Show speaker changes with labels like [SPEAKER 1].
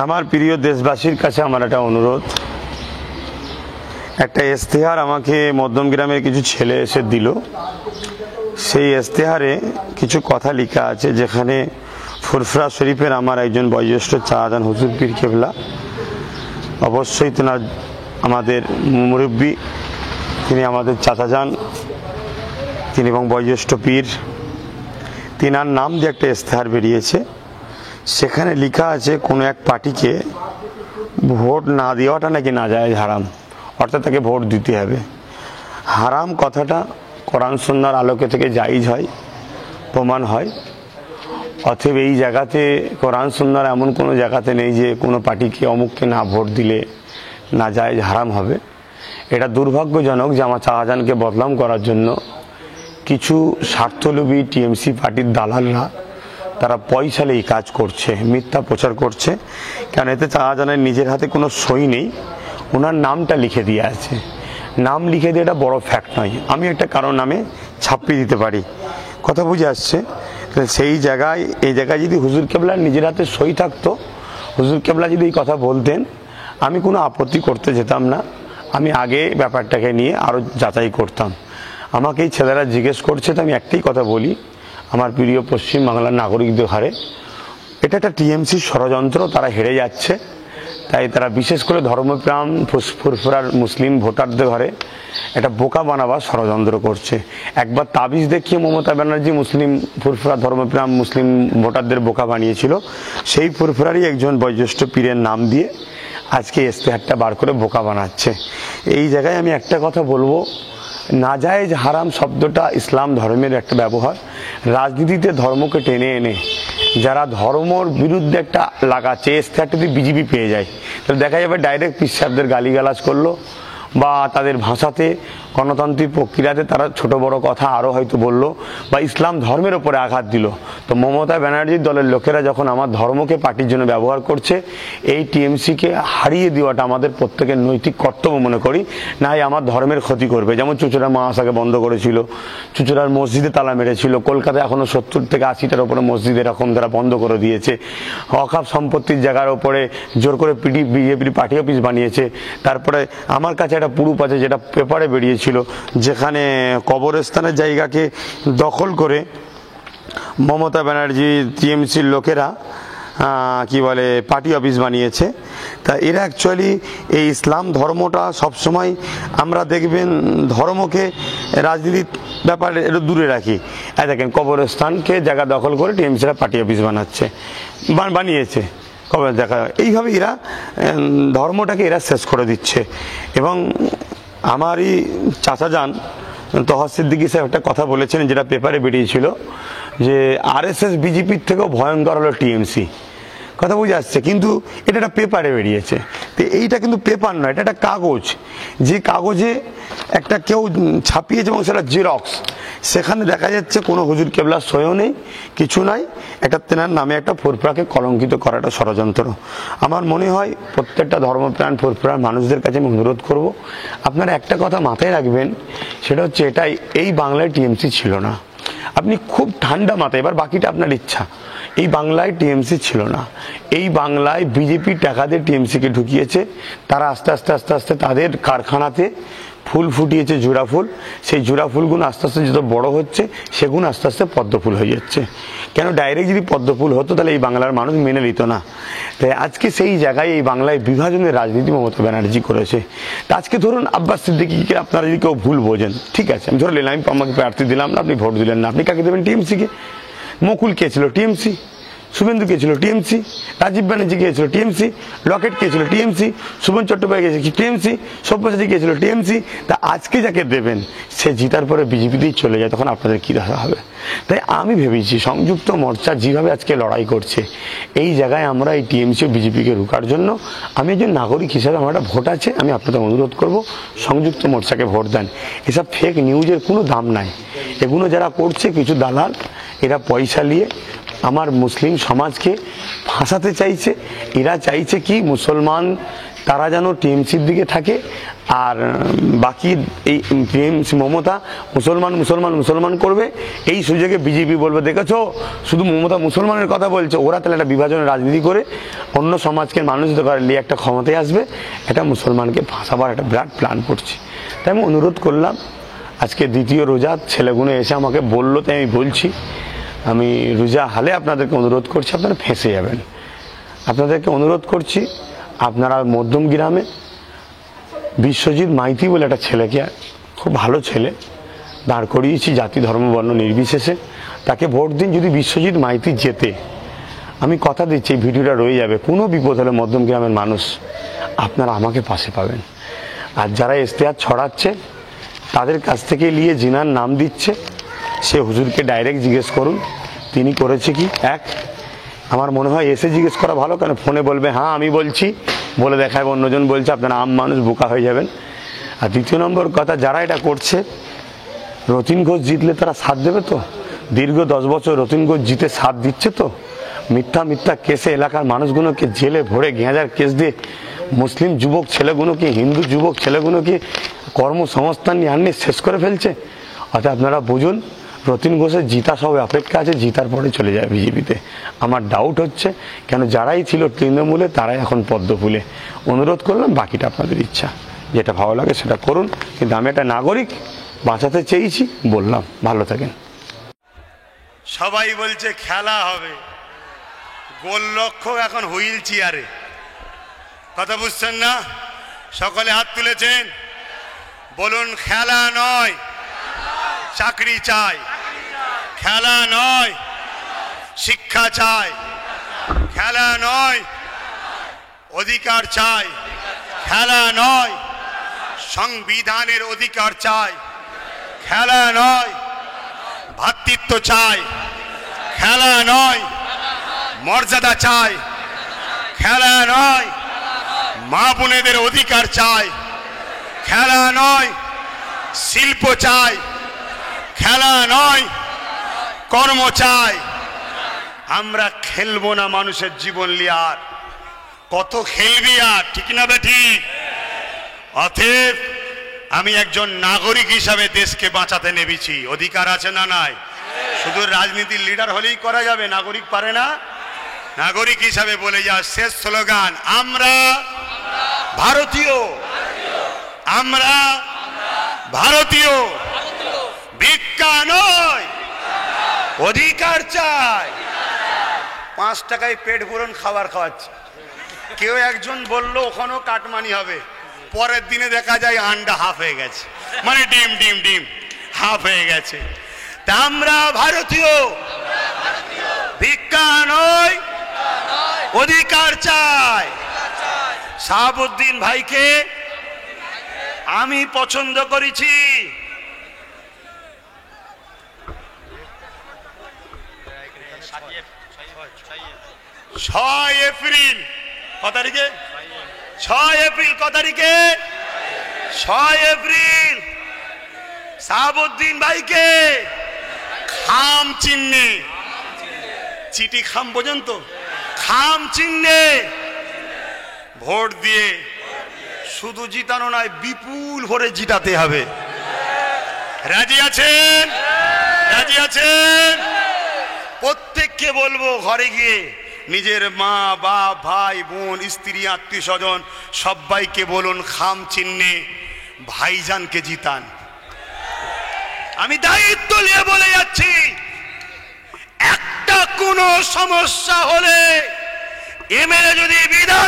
[SPEAKER 1] আমার প্রিয় দেশবাসীর কাছে আমার একটা অনুরোধ, একটা ইশতেহার আমাকে মধ্যমগ্রামের কিছু ছেলে এসে দিল। সেই ইশতেহারে কিছু কথা লেখা আছে, যেখানে ফুরফুরা শরীফের আমার একজন বয়োজ্যেষ্ঠ শাহজাহান হুজুর পীর কেবলা, অবশ্যই তেনার আমাদের মুরব্বী, তিনি আমাদের চাচাজান, তিনি এবং বয়োজ্যেষ্ঠ পীর, তিনার নাম দিয়ে একটা ইশতেহার বেরিয়েছে। সেখানে লেখা আছে কোনো এক পার্টিকে ভোট না দেওয়াটা নাকি নাজায়েজ, হারাম, অর্থাৎ তাকে ভোট দিতে হবে। হারাম কথাটা কোরআন সুন্নাহর আলোকে থেকে জায়েজ হয়, প্রমাণ হয়। অতএব এই জায়গাতে কোরআন সুন্নাহর এমন কোনো জায়গাতে নেই যে কোনো পার্টিকে অমুককে না ভোট দিলে নাজায়েজ, হারাম হবে। এটা দুর্ভাগ্যজনক যে আমার শাহজাহানকে বদনাম করার জন্য কিছু স্বার্থলোভী টিএমসি পার্টির দালালরা তারা পয়সালে এই কাজ করছে, মিথ্যা প্রচার করছে। কারণ এতে শাহজাহানের নিজের হাতে কোনো সই নেই, ওনার নামটা লিখে দিয়ে আছে। নাম লিখে দিয়ে এটা বড় ফ্যাক্ট নয়, আমি একটা কারো নামে ছাপিয়ে দিতে পারি, কথা বুঝে আসছে। সেই জায়গায়, এই জায়গায় যদি হুজুর কেবলার নিজের হাতে সই থাকতো, হুজুর কেবলা যদি এই কথা বলতেন, আমি কোনো আপত্তি করতে যেতাম না। আমি আগে ব্যাপারটাকে নিয়ে আরও যাচাই করতাম। আমাকে এই ছেলেরা জিজ্ঞেস করছে, তো আমি একটাই কথা বলি আমার প্রিয় পশ্চিমবাংলার নাগরিকদের ঘরে, এটা একটা টিএমসির ষড়যন্ত্র। তারা হেরে যাচ্ছে, তাই তারা বিশেষ করে ধর্মপ্রাণ ফুরফুরার মুসলিম ভোটারদের ঘরে এটা বোকা বানাবার ষড়যন্ত্র করছে। একবার তাবিজ দেখিয়ে মমতা ব্যানার্জি মুসলিম ফুরফুরা ধর্মপ্রাণ মুসলিম ভোটারদের বোকা বানিয়েছিল। সেই ফুরফুরারই একজন বয়োজ্যেষ্ঠ পীরের নাম দিয়ে আজকে ইশতেহারটা বার করে বোকা বানাচ্ছে। এই জায়গায় আমি একটা কথা বলবো, নাজায়েজ হারাম শব্দটা ইসলাম ধর্মের একটা ব্যবহার। রাজনীতিতে ধর্মকে টেনে এনে যারা ধর্মর বিরুদ্ধে একটা লাগাচ্ছে, ইশতেহারটা যদি বিজেপি পেয়ে যায়, তাহলে দেখা যাবে ডাইরেক্ট পীর সাহেবদের গালিগালাজ করলো, বা তাদের ভাষাতে গণতান্ত্রিক প্রক্রিয়াতে তারা ছোট বড় কথা আরও হয়তো বললো, বা ইসলাম ধর্মের ওপরে আঘাত দিল। তো মমতা ব্যানার্জির দলের লোকেরা যখন আমার ধর্মকে পার্টির জন্য ব্যবহার করছে, এই টিএমসিকে হারিয়ে দেওয়াটা আমাদের প্রত্যেকের নৈতিক কর্তব্য মনে করি। না হয় আমার ধর্মের ক্ষতি করবে। যেমন চুচুড়া মাদ্রাসাকে বন্ধ করেছিল, চুচুড়ার মসজিদে তালা মেরেছিল, কলকাতায় এখনও 70 থেকে 80টার ওপরে মসজিদ এরকম তারা বন্ধ করে দিয়েছে। অকাপ সম্পত্তির জায়গার ওপরে জোর করে বিজেপির পার্টি অফিস বানিয়েছে। তারপরে আমার কাছে একটা প্রুফ আছে, যেটা পেপারে বেরিয়েছিল, যেখানে কবরস্থানের জায়গাকে দখল করে মমতা ব্যানার্জি টিএমসির লোকেরা কি বলে পার্টি অফিস বানিয়েছে। তা এরা অ্যাকচুয়ালি এই ইসলাম ধর্মটা সবসময় আমরা দেখবেন ধর্মকে রাজনীতির ব্যাপারে একটু দূরে রাখি। দেখেন কবরস্থানকে জায়গা দখল করে টিএমসিরা পার্টি অফিস বানিয়েছে, কবে দেখা এইভাবে এরা ধর্মটাকে এরা শেষ করে দিচ্ছে। এবং আমারই চাচাজান তহা সিদ্দিকী সাহেব একটা কথা বলেছেন, যেটা পেপারে বেরিয়েছিল, যে আরএসএস বিজেপির থেকেও ভয়ঙ্কর হলো টিএমসি, কথা বুঝে আসছে। কিন্তু এটা একটা পেপারে বেরিয়েছে, তো এইটা কিন্তু পেপার নয়, এটা একটা কাগজ। যে কাগজে একটা কেউ ছাপিয়েছে এবং সেটা জেরক্স, সেখানে দেখা যাচ্ছে কোনো হুজুর কেবলার সইও নেই, কিছু নাই। একটা তেনার নামে একটা ফুরফুরাকে কলঙ্কিত করাটা ষড়যন্ত্র। আমার মনে হয় প্রত্যেকটা ধর্মপ্রাণ ফুরফুরার মানুষদের কাছে আমি অনুরোধ করব, আপনারা একটা কথা মাথায় রাখবেন, সেটা হচ্ছে এটাই, এই বাংলায় টিএমসি ছিল না। আপনি খুব ঠান্ডা মাথায়, এবার বাকিটা আপনার ইচ্ছা, এই বাংলায় টিএমসি ছিল না। এই বাংলায় বিজেপি টাকা দিয়ে টিএমসিকে ঢুকিয়েছে। তারা আস্তে আস্তে আস্তে আস্তে তাদের কারখানাতে ফুল ফুটিয়েছে, জোড়া ফুল। সেই জোড়া ফুলগুলো আস্তে আস্তে যত বড় হচ্ছে, সেগুলো আস্তে আস্তে পদ্ম ফুল হয়ে যাচ্ছে। কেন, ডাইরেক্ট যদি পদ্ম ফুল হতো তাহলে এই বাংলার মানুষ মেনে নিত না। তাই আজকে সেই জায়গায় এই বাংলায় বিভাজনের রাজনীতি মমতা ব্যানার্জি করেছে। তা আজকে ধরুন আব্বাস সিদ্দিকীকে আপনারা যদি কেউ ভুল বোঝেন, ঠিক আছে, আমি ধরে নিলাম আমি আমাকে প্রার্থী দিলাম না, আপনি ভোট দিলেন না, আপনি কাকে দেবেন? টিএমসিকে। মুকুল কে ছিল? টিএমসি। শুভেন্দু কে ছিল? টিএমসি। রাজীব ব্যানার্জি কে ছিল? টিএমসি। লকেট কে ছিল? টিএমসি। সুমন চট্টোপাধ্যায় গেছে কি? টিএমসি। সব্যসাচী কে ছিল? টিএমসি। তা আজকে যাকে দেবেন সে জিতার পরে বিজেপিতেই চলে যায়, তখন আপনাদের কী দেখা হবে? তাই আমি ভেবেছি সংযুক্ত মোর্চা যেভাবে আজকে লড়াই করছে, এই জায়গায় আমরা এই টিএমসি ও বিজেপিকে রোকার জন্য আমি একজন নাগরিক হিসাবে আমার একটা ভোট আছে, আমি আপনাদের অনুরোধ করব সংযুক্ত মোর্চাকে ভোট দেন। এসব ফেক নিউজের কোনো দাম নাই। এগুলো যারা করছে কিছু দালাল, এরা পয়সা নিয়ে আমার মুসলিম সমাজকে ফাঁসাতে চাইছে। এরা চাইছে কি মুসলমান তারা যেন টিএমসির দিকে থাকে, আর বাকি এই মমতা মুসলমান মুসলমান মুসলমান করবে। এই সুযোগে বিজেপি বলবে দেখেছো শুধু মমতা মুসলমানের কথা বলছে, ওরা তাহলে একটা বিভাজনের রাজনীতি করে অন্য সমাজকে মানুষ নিয়ে একটা ক্ষমতায় আসবে, এটা মুসলমানকে ফাঁসাবার একটা বিরাট প্ল্যান করছে। তাই আমি অনুরোধ করলাম, আজকে দ্বিতীয় রোজা ছেলেগুলো এসে আমাকে বললো, তাই আমি বলছি, আমি রোজা হালে আপনাদেরকে অনুরোধ করছি, আপনারা ফেঁসে যাবেন। আপনাদেরকে অনুরোধ করছি, আপনারা মধ্যম গ্রামে বিশ্বজিৎ মাইতি বলে একটা ছেলেকে, খুব ভালো ছেলে, দাঁড় করিয়েছি জাতি ধর্ম বর্ণ নির্বিশেষে, তাকে ভোট দিন। যদি বিশ্বজিৎ মাইতি জেতে, আমি কথা দিচ্ছি এই ভিডিওটা রয়ে যাবে, কোনো বিপদ হলে মধ্যম গ্রামের মানুষ আপনারা আমাকে পাশে পাবেন। আর যারা ইশতেহার ছড়াচ্ছে তাদের কাছ থেকে নিয়ে জিনার নাম দিচ্ছে, সে হুজুরকে ডাইরেক্ট জিজ্ঞেস করুন তিনি করেছে কি। এক, আমার মনে হয় এসে জিজ্ঞেস করা ভালো, কেন ফোনে বলবে হ্যাঁ আমি বলছি, বলে দেখায় অন্যজন বলছে, আপনারা আম মানুষ বোকা হয়ে যাবেন। আর দ্বিতীয় নম্বর কথা, যারা এটা করছে, রতিন ঘোষ জিতলে তারা সাথ দেবে তো? দীর্ঘ 10 বছর রতিন ঘোষ জিতে সাথ দিচ্ছে তো? মিথ্যা মিথ্যা কেসে এলাকার মানুষগুলোকে জেলে ভরে গেঁজার কেস দিয়ে মুসলিম যুবক ছেলেগুলোকে, হিন্দু যুবক ছেলেগুলোকে কর্মসংস্থান নিয়ে আননি শেষ করে ফেলছে। অর্থাৎ আপনারা বুঝুন, রতিন ঘোষের জিতা সব অপেক্ষা আছে, জিতার পরে চলে যায় বিজেপিতে। আমার ডাউট হচ্ছে কেন যারাই ছিল তৃণমূলে তারাই এখন পদ্মফুলে। অনুরোধ করলাম, বাকিটা আপনাদের ইচ্ছা, যেটা ভালো লাগে সেটা করুন, কিন্তু আমি একটা নাগরিক বাঁচাতে চেয়েছি বললাম। ভালো থাকেন।
[SPEAKER 2] সবাই বলছে খেলা হবে, গোলরক্ষক এখন হুইল চেয়ারে, কথা বুঝছেন না? সকলে হাত তুলেছেন, বলুন খেলা নয় চাকরি চাই, খেলা নয় শিক্ষা চাই, খেলা নয় অধিকার চাই, খেলা নয় সংবিধানের অধিকার চাই, খেলা নয় ভ্রাতৃত্ব চাই, খেলা নয় মর্যাদা চাই, খেলা নয় মা বোনেদের অধিকার চাই, খেলা নয় শিল্প চাই, খেলা নয় কর্ম চাই। আমরা খেলবো না মানুষের জীবন নিয়ে, আর কত খেলবি আর, ঠিক না বেঠি? অতএব আমি একজন নাগরিক হিসাবে দেশকে বাঁচাতে নেমেছি। অধিকার আছে না নাই? শুধু রাজনীতির লিডার হলেই করা যাবে, নাগরিক পারে না? নাগরিক হিসাবে বলে যা শেষ স্লোগান, আমরা ভারতীয়, আমরা ভারতীয়, ভিক্ষা নয় অধিকার চাই। 5 টাকায় পেট ভরুন খাবার খাওয়াচ্ছে। কেউ একজন বললো ওখানেও কাটমানি হবে, পরের দিনে দেখা যায় আন্ডা হাফ হয়ে গেছে, মানে ডিম ডিম ডিম হাফ হয়ে গেছে। তা আমরা ভারতীয়, ভিক্ষা নয় অধিকার চাই। শাহাবুদ্দিন ভাইকে আমি পছন্দ করেছি। 6 এপ্রিল কত তারিখে? 6 এপ্রিল কত তারিখে? 6 এপ্রিল শাহাবুদ্দিন ভাইকে খাম চিহ্নে, চিঠি খাম পর্যন্ত খাম চিহ্নে ভোট দিয়ে শুধু জিতানো নয়, বিপুল ভরে জিতাতে হবে। রাজি আছেন? রাজি আছেন? প্রত্যেককে বলবো ঘরে গিয়ে নিজের মা বাপ ভাই বোন স্ত্রী আত্মীয় স্বজন সবাইকে বলুন খাম চিহ্নে ভাইজানকে জিতান। আমি দায়িত্ব নিয়ে বলে যাচ্ছি, একটা কোনো সমস্যা হলে এমএলএ যদি বিধায়ক